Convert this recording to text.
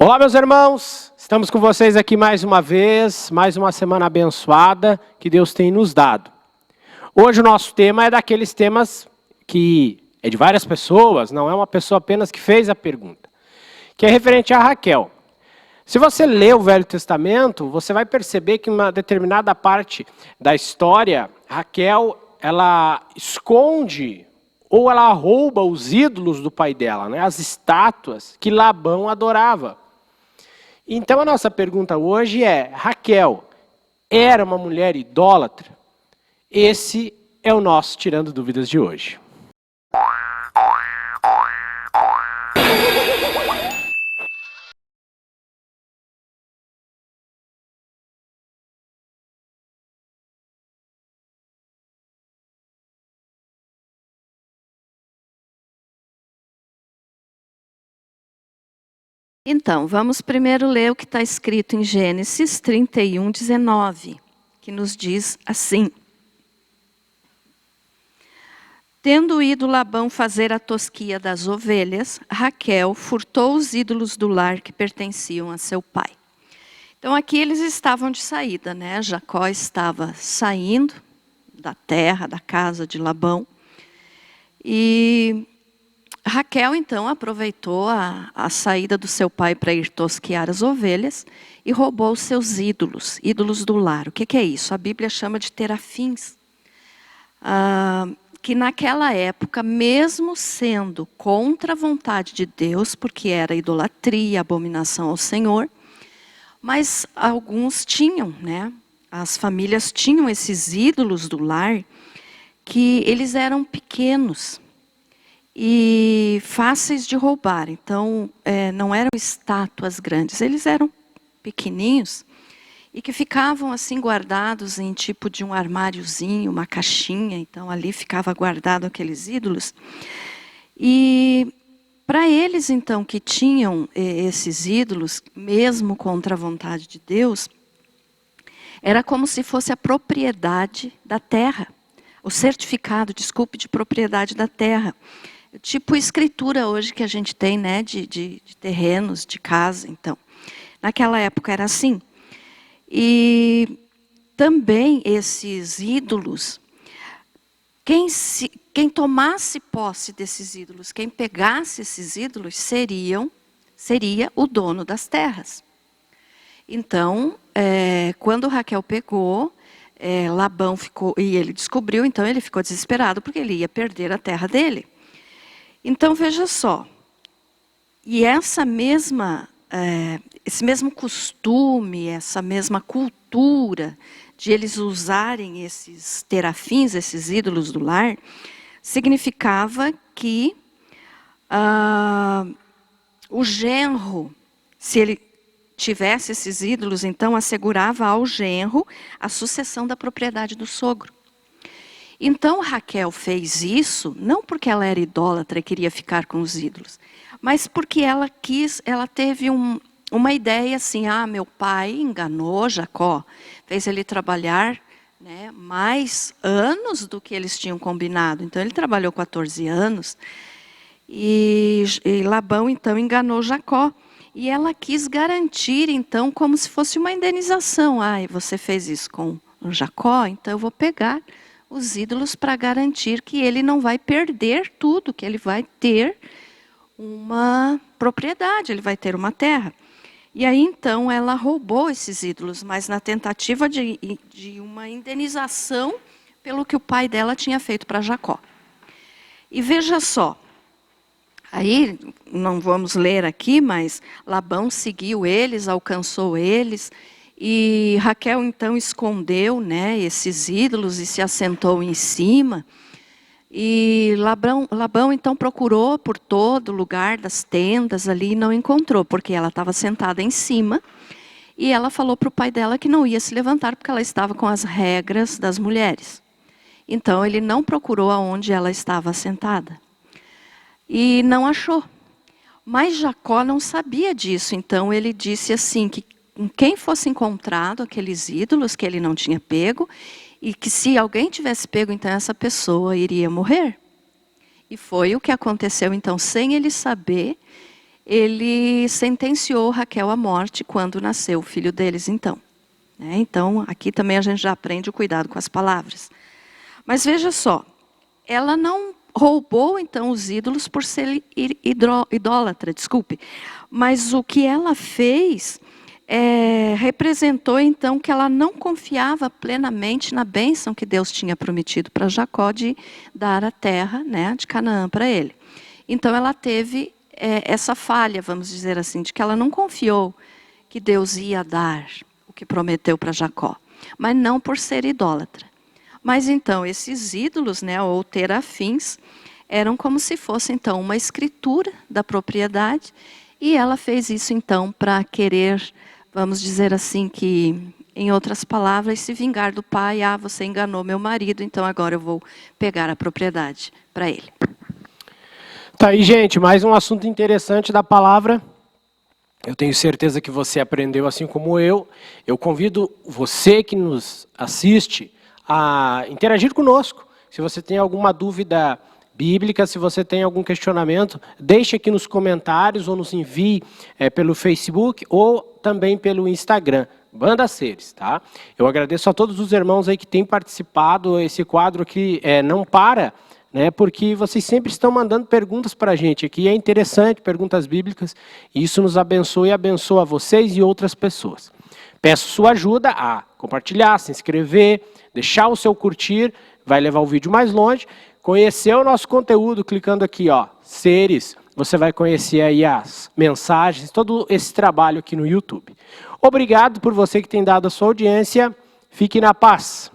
Olá, meus irmãos, estamos com vocês aqui mais uma vez, mais uma semana abençoada que Deus tem nos dado. Hoje o nosso tema é daqueles temas que é de várias pessoas, não é uma pessoa apenas que fez a pergunta, que é referente a Raquel. Se você lê o Velho Testamento, você vai perceber que em uma determinada parte da história, Raquel, ela esconde ou ela rouba os ídolos do pai dela, né? As estátuas que Labão adorava. Então a nossa pergunta hoje é: Raquel era uma mulher idólatra? Esse é o nosso Tirando Dúvidas de hoje. Então, vamos primeiro ler o que está escrito em Gênesis 31, 19, que nos diz assim: Tendo ido Labão fazer a tosquia das ovelhas, Raquel furtou os ídolos do lar que pertenciam a seu pai. Então aqui eles estavam de saída, né? Jacó estava saindo da terra, da casa de Labão. E Raquel, então, aproveitou a saída do seu pai para ir tosquear as ovelhas e roubou os seus ídolos, ídolos do lar. O que é isso? A Bíblia chama de terafins. Que naquela época, mesmo sendo contra a vontade de Deus, porque era idolatria, abominação ao Senhor, mas alguns tinham, né? As famílias tinham esses ídolos do lar, que eles eram pequenos e fáceis de roubar. Então, não eram estátuas grandes, eles eram pequeninhos e que ficavam assim guardados em tipo de um armáriozinho, uma caixinha. Então, ali ficava guardado aqueles ídolos. E para eles, então, que tinham esses ídolos, mesmo contra a vontade de Deus, era como se fosse a propriedade da terra. O certificado, desculpe, de propriedade da terra. Tipo escritura hoje que a gente tem, né, de terrenos, de casa. Então, naquela época era assim. E também esses ídolos, quem tomasse posse desses ídolos, quem pegasse esses ídolos, seria o dono das terras. Então, quando Raquel pegou, Labão ficou, e ele descobriu, então ele ficou desesperado, porque ele ia perder a terra dele. Então, veja só, e esse mesmo costume, essa mesma cultura de eles usarem esses terafins, esses ídolos do lar, significava que o genro, se ele tivesse esses ídolos, então assegurava ao genro a sucessão da propriedade do sogro. Então Raquel fez isso, não porque ela era idólatra e queria ficar com os ídolos, mas porque ela teve uma ideia assim: meu pai enganou Jacó, fez ele trabalhar, né, mais anos do que eles tinham combinado. Então ele trabalhou 14 anos e Labão então enganou Jacó. E ela quis garantir então como se fosse uma indenização. Você fez isso com Jacó, então eu vou pegar os ídolos para garantir que ele não vai perder tudo, que ele vai ter uma propriedade, ele vai ter uma terra. E aí então ela roubou esses ídolos, mas na tentativa de uma indenização pelo que o pai dela tinha feito para Jacó. E veja só, aí não vamos ler aqui, mas Labão seguiu eles, alcançou eles. E Raquel então escondeu, né, esses ídolos e se assentou em cima. E Labão então procurou por todo lugar das tendas ali e não encontrou, porque ela estava sentada em cima. E ela falou para o pai dela que não ia se levantar, porque ela estava com as regras das mulheres. Então ele não procurou aonde ela estava sentada. E não achou. Mas Jacó não sabia disso, então ele disse assim, que quem fosse encontrado aqueles ídolos que ele não tinha pego, e que se alguém tivesse pego, então essa pessoa iria morrer. E foi o que aconteceu, então, sem ele saber, ele sentenciou Raquel à morte quando nasceu o filho deles, então. Então, aqui também a gente já aprende o cuidado com as palavras. Mas veja só, ela não roubou, então, os ídolos por ser idólatra, desculpe. Mas o que ela fez representou, então, que ela não confiava plenamente na bênção que Deus tinha prometido para Jacó de dar a terra, né, de Canaã para ele. Então, ela teve essa falha, vamos dizer assim, de que ela não confiou que Deus ia dar o que prometeu para Jacó, mas não por ser idólatra. Mas então, esses ídolos, né, ou terafins, eram como se fosse então uma escritura da propriedade, e ela fez isso então para querer, vamos dizer assim, que, em outras palavras, se vingar do pai. Você enganou meu marido, então agora eu vou pegar a propriedade para ele. Tá aí, gente, mais um assunto interessante da palavra. Eu tenho certeza que você aprendeu assim como eu. Eu convido você que nos assiste a interagir conosco. Se você tem alguma dúvida bíblica, se você tem algum questionamento, deixe aqui nos comentários ou nos envie pelo Facebook ou também pelo Instagram. Banda Seres, tá? Eu agradeço a todos os irmãos aí que têm participado. Esse quadro aqui não para, né, porque vocês sempre estão mandando perguntas para a gente aqui. É interessante, perguntas bíblicas. E isso nos abençoa e abençoa vocês e outras pessoas. Peço sua ajuda a compartilhar, se inscrever, deixar o seu curtir, vai levar o vídeo mais longe. Conhecer o nosso conteúdo, clicando aqui, ó, Seres, você vai conhecer aí as mensagens, todo esse trabalho aqui no YouTube. Obrigado por você que tem dado a sua audiência. Fique na paz.